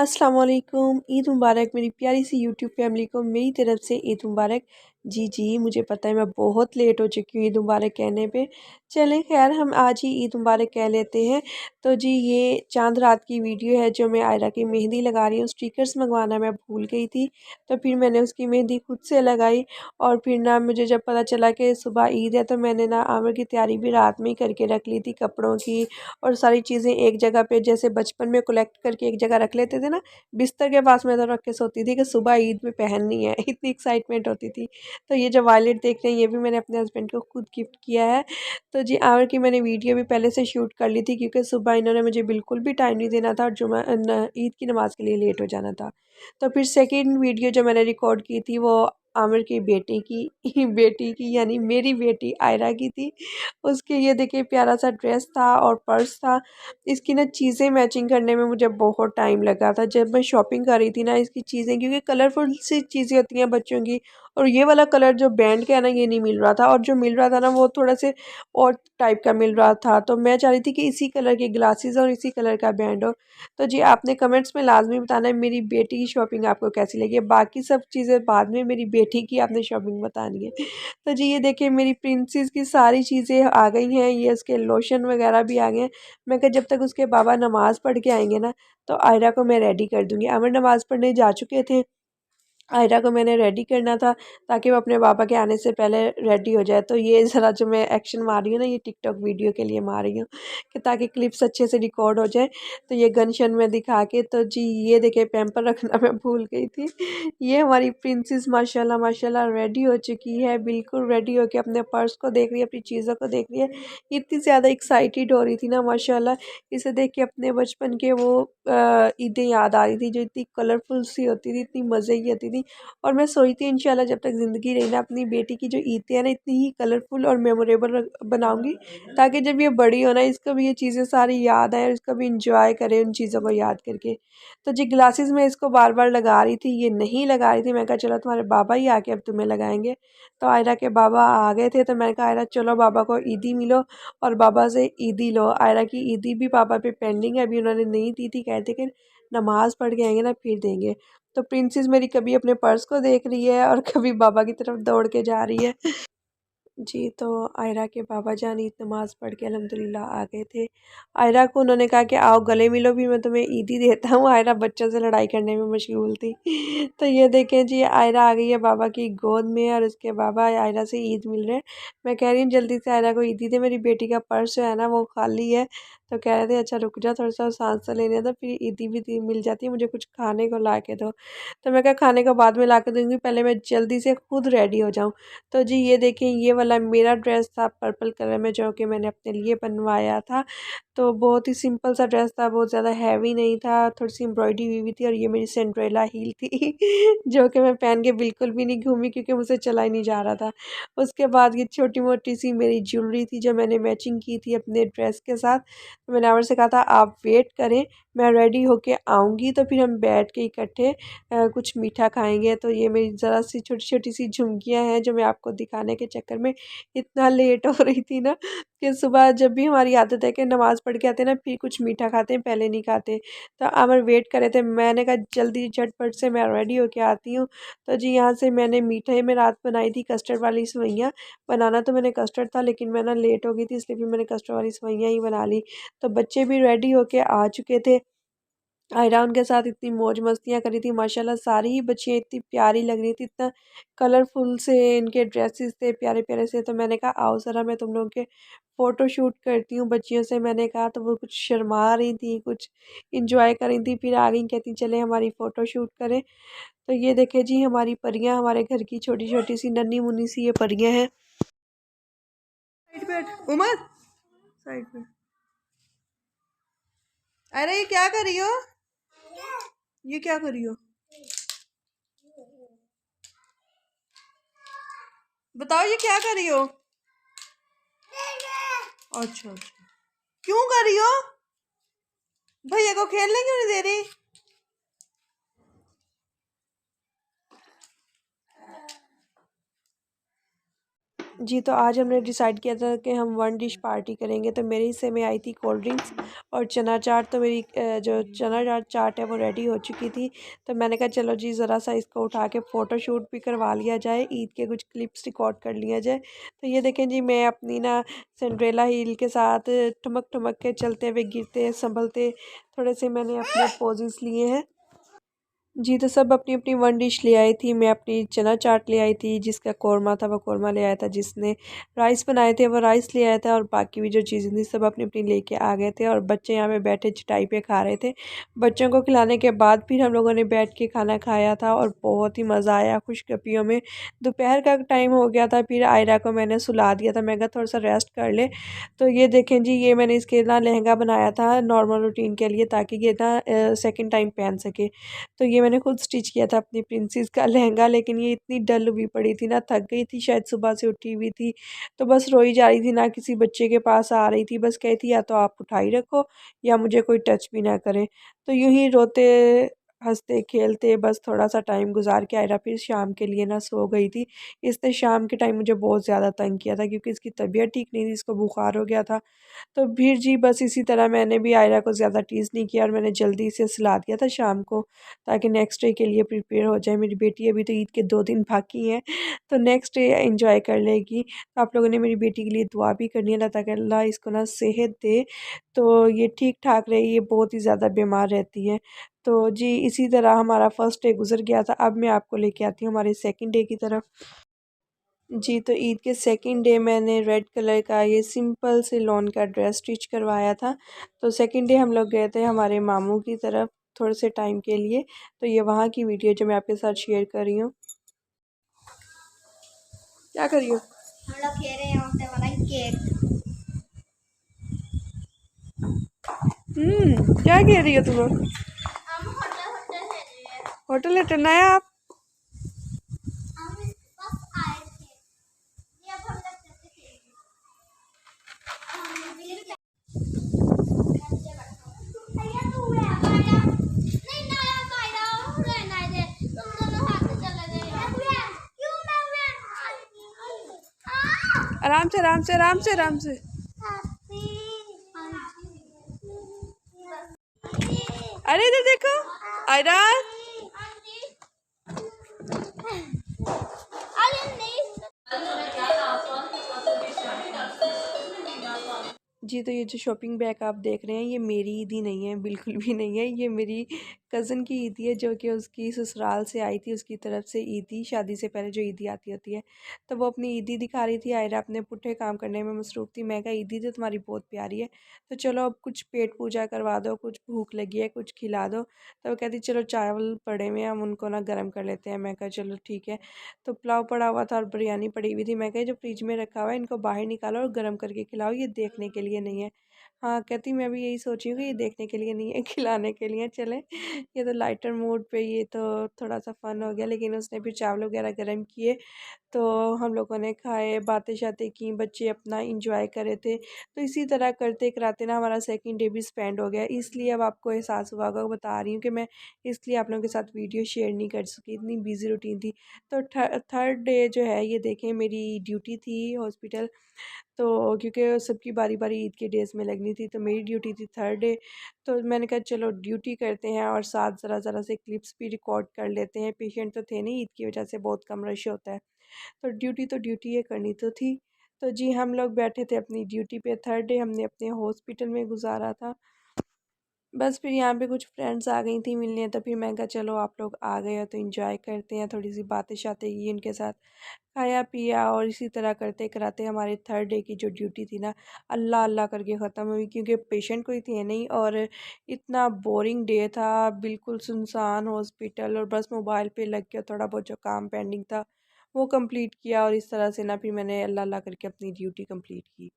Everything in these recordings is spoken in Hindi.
अस्सलाम वालेकुम। ईद मुबारक मेरी प्यारी सी यूट्यूब फैमिली को मेरी तरफ से ईद मुबारक। जी मुझे पता है मैं बहुत लेट हो चुकी हूँ ईद मुबारक कहने पे। चलें खैर हम आज ही ईद मुबारक कह लेते हैं। तो जी ये चांद रात की वीडियो है जो मैं आयरा की मेहंदी लगा रही हूँ। स्टिकर्स मंगवाना मैं भूल गई थी तो फिर मैंने उसकी मेहंदी खुद से लगाई। और फिर ना मुझे जब पता चला कि सुबह ईद है तो मैंने ना आमिर की तैयारी भी रात में ही करके रख ली थी कपड़ों की। और सारी चीज़ें एक जगह पे जैसे बचपन में कलेक्ट करके एक जगह रख लेते थे ना, बिस्तर के पास मैं तो रख के सोती थी कि सुबह ईद में पहननी है इतनी एक्साइटमेंट होती थी। तो ये जो वायलेट देख रहे हैं ये भी मैंने अपने हस्बैंड को खुद गिफ्ट किया है। तो जी आमिर की मैंने वीडियो भी पहले से शूट कर ली थी क्योंकि सुबह इन्होंने मुझे बिल्कुल भी टाइम नहीं देना था और ईद की नमाज़ के लिए लेट हो जाना था। तो फिर सेकेंड वीडियो जो मैंने रिकॉर्ड की थी वो आमिर की बेटी की बेटी की यानी मेरी बेटी आयरा की थी। उसके ये देखिए प्यारा सा ड्रेस था और पर्स था। इसकी ना चीज़ें मैचिंग करने में मुझे बहुत टाइम लगा था जब मैं शॉपिंग कर रही थी ना इसकी चीज़ें, क्योंकि कलरफुल सी चीज़ें होती हैं बच्चों की। और ये वाला कलर जो बैंड का है ना ये नहीं मिल रहा था, और जो मिल रहा था ना वो थोड़ा से और टाइप का मिल रहा था। तो मैं चाह रही थी कि इसी कलर के ग्लासेस और इसी कलर का बैंड हो। तो जी आपने कमेंट्स में लाजमी बताना है मेरी बेटी की शॉपिंग आपको कैसी लगी। बाकी सब चीज़ें बाद में, मेरी बेटी की आपने शॉपिंग बतानी है। तो जी ये देखिए मेरी प्रिंसेस की सारी चीज़ें आ गई हैं, ये उसके लोशन वगैरह भी आ गए हैं। मैं कहा जब तक उसके बाबा नमाज़ पढ़ के आएंगे ना तो आयरा को मैं रेडी कर दूंगी। अमर नमाज़ पढ़ने जा चुके थे, आयरा को मैंने रेडी करना था ताकि वो अपने पापा के आने से पहले रेडी हो जाए। तो ये ज़रा जो मैं एक्शन मार रही हूँ ना ये टिकटॉक वीडियो के लिए मार रही हूँ कि ताकि क्लिप्स अच्छे से रिकॉर्ड हो जाए। तो ये गन शन में दिखा के, तो जी ये देखिए पैम्पर रखना मैं भूल गई थी। ये हमारी प्रिंसेस माशाल्लाह माशाल्लाह रेडी हो चुकी है, बिल्कुल रेडी होके अपने पर्स को देख रही है, अपनी चीज़ों को देख रही है। इतनी ज़्यादा एक्साइटेड हो रही थी ना माशाल्लाह, इसे देख के अपने बचपन के वो ईदें याद आ रही थी जो इतनी कलरफुल सी होती थी, इतनी मज़े की होती थी। और मैं सोचती हूँ इंशाल्लाह जब तक ज़िंदगी रही ना अपनी बेटी की जो ईदें हैं ना इतनी ही कलरफुल और मेमोरेबल बनाऊंगी ताकि जब ये बड़ी हो ना इसको भी ये चीज़ें सारी याद आए और इसको भी इंजॉय करे उन चीज़ों को याद करके। तो जी ग्लासेस में इसको बार बार लगा रही थी, ये नहीं लगा रही थी। मैं कहा चलो तुम्हारे बाबा ही आके अब तुम्हें लगाएंगे। तो आयरा के बाबा आ गए थे तो मैंने कहा आयरा चलो बाबा को ईदी मिलो और बाबा से ईदी लो। आयरा की ईदी भी पापा पे पेंडिंग है, अभी उन्होंने नहीं दी थी, कहते कि नमाज़ पढ़ के आएंगे ना फिर देंगे। तो प्रिंसेस मेरी कभी अपने पर्स को देख रही है और कभी बाबा की तरफ दौड़ के जा रही है। जी, तो आयरा के बाबा जान ईद नमाज़ पढ़ के अल्हम्दुलिल्लाह आ गए थे। आयरा को उन्होंने कहा कि आओ गले मिलो भी मैं तुम्हें ईदी देता हूँ। आयरा बच्चों से लड़ाई करने में मशगूल थी। तो ये देखें जी आयरा आ गई है बाबा की गोद में और उसके बाबा आयरा से ईद मिल रहे हैं। मैं कह रही हूँ जल्दी से आयरा को ईदी दे, मेरी बेटी का पर्स जो है ना वो खाली है। तो कह रहे थे अच्छा रुक जा थोड़ा सा सांस तो लेने दो फिर ईदी भी मिल जाती है, मुझे कुछ खाने को ला के दो। तो मैं कहा खाने को बाद में ला के दूँगी, पहले मैं जल्दी से खुद रेडी हो जाऊँ। तो जी ये देखें ये वाला मेरा ड्रेस था पर्पल कलर में जो कि मैंने अपने लिए बनवाया था। तो बहुत ही सिंपल सा ड्रेस था, बहुत ज़्यादा हैवी नहीं था, थोड़ी सी एम्ब्रॉयडरी हुई हुई थी और ये मेरी सिंड्रेला हील थी जो कि मैं पहन के बिल्कुल भी नहीं घूमी क्योंकि मुझसे चला ही नहीं जा रहा था। उसके बाद ये छोटी मोटी सी मेरी ज्वेलरी थी जो मैंने मैचिंग की थी अपने ड्रेस के साथ। तो मैंने आवर से कहा था आप वेट करें, मैं रेडी होके आऊँगी तो फिर हम बैठ के इकट्ठे कुछ मीठा खाएँगे। तो ये मेरी ज़रा सी छोटी-छोटी सी झुमकियाँ हैं जो मैं आपको दिखाने के चक्कर में इतना लेट हो रही थी ना कि सुबह जब भी हमारी आदत है कि नमाज़ पढ़ के आते हैं ना फिर कुछ मीठा खाते हैं, पहले नहीं खाते। तो अमर वेट कर रहे थे, मैंने कहा जल्दी झटपट से मैं रेडी होके आती हूँ। तो जी यहाँ से मैंने मीठे में रात बनाई थी कस्टर्ड वाली सेवइयाँ। बनाना तो मैंने कस्टर्ड था लेकिन मैं ना लेट हो गई थी इसलिए फिर मैंने कस्टर्ड वाली सेवइयाँ ही बना ली। तो बच्चे भी रेडी होके आ चुके थे। आयरा उनके साथ इतनी मौज मस्तियाँ करी थी माशाल्लाह, सारी ही बच्चियाँ इतनी प्यारी लग रही थी, इतना कलरफुल से इनके ड्रेसेस थे प्यारे प्यारे से। तो मैंने कहा आओ ज़रा मैं तुम लोगों के फ़ोटो शूट करती हूँ बच्चियों से, मैंने कहा। तो वो कुछ शर्मा रही थी, कुछ इंजॉय कर रही थी, फिर आ गई कहती चले हमारी फ़ोटो शूट करें। तो ये देखे जी हमारी परियां, हमारे घर की छोटी छोटी सी नन्ही मुन्नी सी ये परियां हैं। साइड बैठ उमर, साइड में। अरे ये क्या कर रही हो, ये क्या कर रही हो, बताओ ये क्या कर रही हो। अच्छा अच्छा, क्यों कर रही हो, भैया को खेलने क्यों नहीं दे रही। जी, तो आज हमने डिसाइड किया था कि हम वन डिश पार्टी करेंगे, तो मेरे हिस्से में आई थी कोल्ड ड्रिंक्स और चना चाट। तो मेरी जो चना चाट है वो रेडी हो चुकी थी। तो मैंने कहा चलो जी ज़रा सा इसको उठा के फ़ोटो शूट भी करवा लिया जाए, ईद के कुछ क्लिप्स रिकॉर्ड कर लिया जाए। तो ये देखें जी, मैं अपनी ना सिंड्रेला हील के साथ ठुमक ठुमक के चलते हुए, गिरते संभलते थोड़े से मैंने अपने पोजेस लिए हैं। जी, तो सब अपनी अपनी वन डिश ले आई थी। मैं अपनी चना चाट ले आई थी, जिसका कौरमा था वो कौरमा ले आया था, जिसने राइस बनाए थे वो राइस ले आया था, और बाकी भी जो चीज़ें थी सब अपनी अपनी लेके आ गए थे। और बच्चे यहाँ पे बैठे चटाई पे खा रहे थे। बच्चों को खिलाने के बाद फिर हम लोगों ने बैठ के खाना खाया था और बहुत ही मज़ा आया खुशगपियों में। दोपहर का टाइम हो गया था, फिर आयरा को मैंने सुला दिया था, मैं कहा थोड़ा सा रेस्ट कर ले। तो ये देखें जी, ये मैंने इसके ना लहंगा बनाया था नॉर्मल रूटीन के लिए, ताकि ये ना सेकेंड टाइम पहन सके। तो ये मैंने खुद स्टिच किया था अपनी प्रिंसेस का लहंगा, लेकिन ये इतनी डल हुई पड़ी थी ना, थक गई थी शायद, सुबह से उठी हुई थी, तो बस रोई जा रही थी, ना किसी बच्चे के पास आ रही थी, बस कहती या तो आप उठाई रखो या मुझे कोई टच भी ना करे। तो यूं ही रोते हंसते खेलते बस थोड़ा सा टाइम गुजार के आयरा फिर शाम के लिए ना सो गई थी। इसने शाम के टाइम मुझे बहुत ज़्यादा तंग किया था, क्योंकि इसकी तबीयत ठीक नहीं थी, इसको बुखार हो गया था। तो फिर जी बस इसी तरह मैंने भी आयरा को ज़्यादा टीज़ नहीं किया, और मैंने जल्दी से सुला दिया था शाम को, ताकि नेक्स्ट डे के लिए प्रिपेयर हो जाए। मेरी बेटी अभी तो ईद के 2 दिन बाकी हैं, तो नेक्स्ट डे एंजॉय कर लेगी। तो आप लोगों ने मेरी बेटी के लिए दुआ भी करनी है, अल्लाह ताकि अल्लाह इसको ना सेहत दे, तो ये ठीक-ठाक रहे, ये बहुत ही ज़्यादा बीमार रहती है। तो जी इसी तरह हमारा फर्स्ट डे गुज़र गया था। अब मैं आपको लेके आती हूँ हमारे सेकंड डे की तरफ। जी, तो ईद के सेकंड डे मैंने रेड कलर का ये सिंपल से लॉन का ड्रेस स्टिच करवाया था। तो सेकंड डे हम लोग गए थे हमारे मामू की तरफ थोड़े से टाइम के लिए। तो ये वहाँ की वीडियो जो मैं आपके साथ शेयर कर रही हूँ। क्या कर रही हो? हम लोग खेल रहे हैं होटल वाला केक। क्या खेल रही हो तुम लोग? हम होटल होटल खेल रहे हैं। होटल होटल नया आप? हम बस आए थे। ये अब हम लोग कैसे खेलेंगे? आराम से आराम से आराम से आराम से। अरे इधर देखो आयरा। जी, तो ये जो शॉपिंग बैग आप देख रहे हैं, ये मेरी ईदी नहीं है, बिल्कुल भी नहीं है। ये मेरी कज़न की ईदी है, जो कि उसकी ससुराल से आई थी, उसकी तरफ से ईदी, शादी से पहले जो ईदी आती होती है। तो वो अपनी ईदी दिखा रही थी, आयरा अपने पुट्ठे काम करने में मसरूफ़ थी। मैं कहा ईदी तो तुम्हारी बहुत प्यारी है, तो चलो अब कुछ पेट पूजा करवा दो, कुछ भूख लगी है, कुछ खिला दो। तो वो कहती चलो चावल पड़े हुए हैं, हम उनको ना गर्म कर लेते हैं। मैं कहा चलो ठीक है। तो पुलाव पड़ा हुआ था और बिरयानी पड़ी हुई थी। मैं कहा जो फ्रिज में रखा हुआ है इनको बाहर निकालो और गर्म करके खिलाओ, ये देखने के लिए नहीं है। हाँ, कहती मैं भी यही सोच रही हूँ कि ये देखने के लिए नहीं है, खिलाने के लिए चले। ये तो लाइटर मूड पे ये तो थोड़ा सा फन हो गया, लेकिन उसने फिर चावल वगैरह गर्म किए, तो हम लोगों ने खाए, बातें-शातें की, बच्चे अपना एंजॉय कर रहे थे। तो इसी तरह करते कराते ना हमारा सेकंड डे भी स्पेंड हो गया। इसलिए अब आपको एहसास हुआ होगा, बता रही हूँ कि मैं इसलिए आप लोगों के साथ वीडियो शेयर नहीं कर सकी, इतनी बिज़ी रूटीन थी। तो थर्ड डे जो है ये देखें, मेरी ड्यूटी थी हॉस्पिटल। तो क्योंकि सबकी बारी बारी ईद के डेज़ में लगनी थी, तो मेरी ड्यूटी थी थर्ड डे। तो मैंने कहा चलो ड्यूटी करते हैं और साथ ज़रा ज़रा से क्लिप्स भी रिकॉर्ड कर लेते हैं। पेशेंट तो थे नहीं, ईद की वजह से बहुत कम रश होता है, तो ड्यूटी है, करनी तो थी। तो जी हम लोग बैठे थे अपनी ड्यूटी पे। थर्ड डे हमने अपने हॉस्पिटल में गुजारा था। बस फिर यहाँ पे कुछ फ्रेंड्स आ गई थी मिलने, तो फिर मैं कहा चलो आप लोग आ गए हो तो एंजॉय करते हैं, थोड़ी सी बातें शातें की उनके साथ, खाया पिया, और इसी तरह करते कराते हमारे थर्ड डे की जो ड्यूटी थी ना, अल्लाह अल्लाह करके ख़त्म हुई, क्योंकि पेशेंट कोई थे नहीं, और इतना बोरिंग डे था, बिल्कुल सुनसान हॉस्पिटल, और बस मोबाइल पे लग के थोड़ा बहुत जो काम पेंडिंग था वो कंप्लीट किया, और इस तरह से ना फिर मैंने अल्लाह अल्लाह करके अपनी ड्यूटी कंप्लीट की।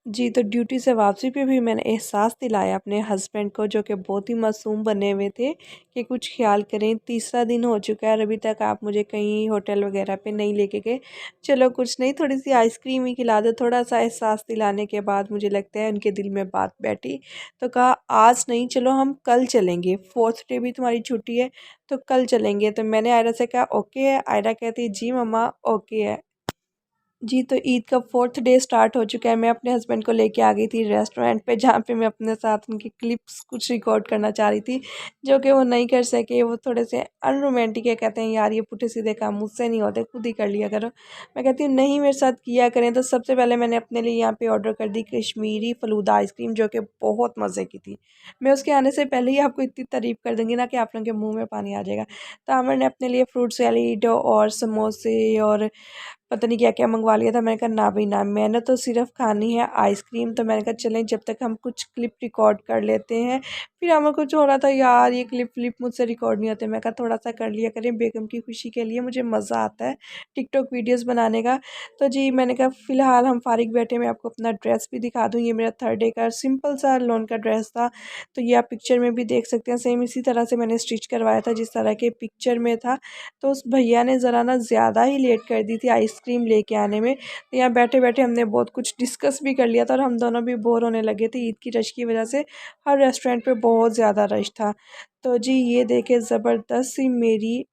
जी, तो ड्यूटी से वापसी पे भी मैंने एहसास दिलाया अपने हस्बैंड को, जो कि बहुत ही मासूम बने हुए थे, कि कुछ ख़्याल करें, तीसरा दिन हो चुका है और अभी तक आप मुझे कहीं होटल वगैरह पे नहीं लेके गए। चलो कुछ नहीं, थोड़ी सी आइसक्रीम ही खिला दो। थोड़ा-सा एहसास दिलाने के बाद मुझे लगता है उनके दिल में बात बैठी, तो कहा आज नहीं, चलो हम कल चलेंगे, फोर्थ डे भी तुम्हारी छुट्टी है, तो कल चलेंगे। तो मैंने आयरा से कहा ओके है? आयरा कहती जी मम्मा ओके है। जी, तो ईद का 4th डे स्टार्ट हो चुका है। मैं अपने हस्बैंड को लेके आ गई थी रेस्टोरेंट पे, जहाँ पे मैं अपने साथ उनकी क्लिप्स कुछ रिकॉर्ड करना चाह रही थी, जो कि वो नहीं कर सके। वो थोड़े से अनरोमांटिक है, कहते हैं यार ये पुट्ठे-सीधे काम मुझसे नहीं होते, खुद ही कर लिया करो। मैं कहती हूँ नहीं, मेरे साथ किया करें। तो सबसे पहले मैंने अपने लिए यहाँ पे ऑर्डर कर दी कश्मीरी फ़लूदा आइसक्रीम, जो कि बहुत मज़े की थी। मैं उसके आने से पहले ही आपको इतनी तारीफ़ कर दूँगी ना कि आप लोगों के मुँह में पानी आ जाएगा। तो आमिर ने अपने लिए फ्रूट सैलेड और समोसे और पता नहीं क्या-क्या मंगवा लिया था। मैंने कहा ना भई ना, मैंने तो सिर्फ़ खानी है आइसक्रीम। तो मैंने कहा चलें जब तक हम कुछ क्लिप रिकॉर्ड कर लेते हैं। फिर हमें कुछ हो रहा था यार ये क्लिप व्लिप मुझसे रिकॉर्ड नहीं होते। मैं कहा थोड़ा-सा कर लिया करें बेगम की खुशी के लिए, मुझे मज़ा आता है टिकटॉक वीडियोज़ बनाने का। तो जी मैंने कहा फ़िलहाल हम फ़ारिग बैठे, मैं आपको अपना ड्रेस भी दिखा दूँ। ये मेरा 3rd डे का सिंपल सा लॉन का ड्रेस था। तो ये आप पिक्चर में भी देख सकते हैं, सेम इसी तरह से मैंने स्टिच करवाया था जिस तरह के पिक्चर में था। तो उस भैया ने ज़रा ना ज़्यादा ही लेट कर दी थी आइसक्रीम लेके आने में। तो यहाँ बैठे-बैठे हमने बहुत कुछ डिस्कस भी कर लिया था और हम दोनों भी बोर होने लगे थे ईद की रश की वजह से। हर रेस्टोरेंट पे बहुत ज़्यादा रश था। तो जी ये देखिए ज़बरदस्त सी मेरी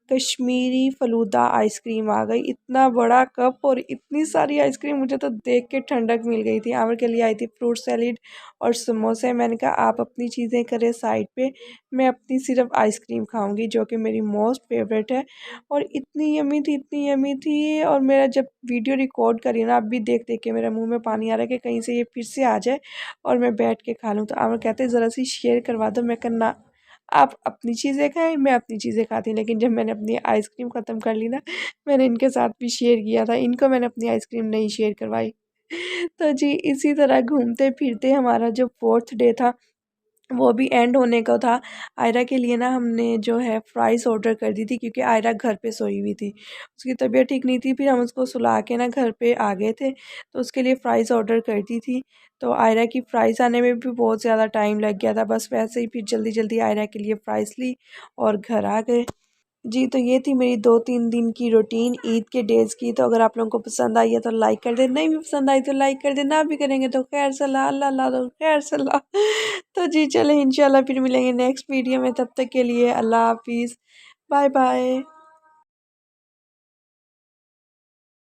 कश्मीरी फ़लूदा आइसक्रीम आ गई। इतना बड़ा कप और इतनी सारी आइसक्रीम, मुझे तो देख के ठंडक मिल गई थी। आमिर के लिए आई थी फ्रूट सैलेड और समोसे। मैंने कहा आप अपनी चीज़ें करें साइड पे, मैं अपनी सिर्फ़ आइसक्रीम खाऊँगी, जो कि मेरी मोस्ट फ़ेवरेट है। और इतनी यम्मी थी। और मेरा जब वीडियो रिकॉर्ड करी ना, अब भी देख-देख के मेरे मुँह में पानी आ रहा है कि कहीं से ये फिर से आ जाए और मैं बैठ के खा लूँ। तो आमिर कहते हैं ज़रा-सी शेयर करवा दो। मैं कहा ना, आप अपनी चीज़ें खाएँ, मैं अपनी चीज़ें खाती हूँ। लेकिन जब मैंने अपनी आइसक्रीम ख़त्म कर ली ना, मैंने इनके साथ भी शेयर किया था। इनको मैंने अपनी आइसक्रीम नहीं शेयर करवाई। तो जी इसी तरह घूमते-फिरते हमारा जो 4th डे था, वो भी एंड होने को था। आयरा के लिए ना हमने जो है फ्राइज़ ऑर्डर कर दी थी, क्योंकि आयरा घर पे सोई हुई थी। उसकी तबीयत ठीक नहीं थी, फिर हम उसको सुला के ना घर पे आ गए थे, तो उसके लिए फ्राइज़ ऑर्डर कर दी थी। तो आयरा की फ्राइज़ आने में भी बहुत ज़्यादा टाइम लग गया था। बस वैसे ही फिर जल्दी-जल्दी आयरा के लिए फ्राइज़ ली और घर आ गए। जी, तो ये थी मेरी 2-3 दिन की रूटीन ईद के डेज़ की। तो अगर आप लोगों को पसंद आई है तो लाइक कर दें, नहीं भी पसंद आई तो लाइक कर दें, ना भी करेंगे तो खैर सलाह, अल्लाह अल्लाह दो खैर सलाह। तो जी चलें इंशाल्लाह फिर मिलेंगे नेक्स्ट वीडियो में, तब तक के लिए अल्लाह हाफ़िज़। Bye bye.